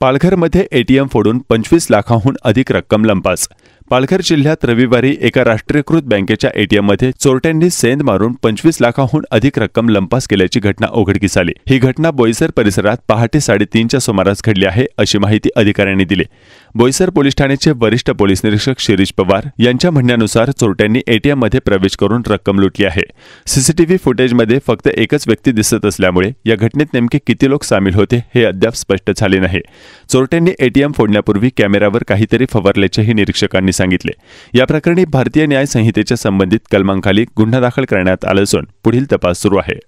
पालघरमध्ये एटीएम फोडून 25 लाखांहून अधिक रक्कम लंपास। पालघर जिल्ह्यात रविवारी एका राष्ट्रीयकृत बँकेच्या एटीएममध्ये चोरट्यांनी सेंध मारून 25 लाखांहून अधिक रक्कम लंपास केल्याची घटना उघडकीस आली। ही घटना बोईसर परिसरात पहाटे 3:30च्या सुमारास घडली आहे, अशी माहिती अधिकाऱ्यांनी दिली। बोईसर पोलीस ठाण्याचे वरिष्ठ पोलीस निरीक्षक शिरीष पवार यांच्या म्हणण्यानुसार चोरट्यांनी एटीएममध्ये प्रवेश करून रक्कम लुटली आहे। सीसीटीव्ही फुटेजमध्ये फक्त एकच व्यक्ती दिसत असल्यामुळे या घटनेत नेमके किती लोक सामील होते हे अद्याप स्पष्ट झाले नाही। चोरट्यांनी एटीएम फोडण्यापूर्वी कॅमेऱ्यावर काहीतरी फवारल्याचेही निरीक्षकांनी सांगितले। या प्रकरणी भारतीय न्याय संहितेच्या संबंधित कलमांखाली गुन्हा दाखल करण्यात आला असून पुढील तपास सुरू आहे।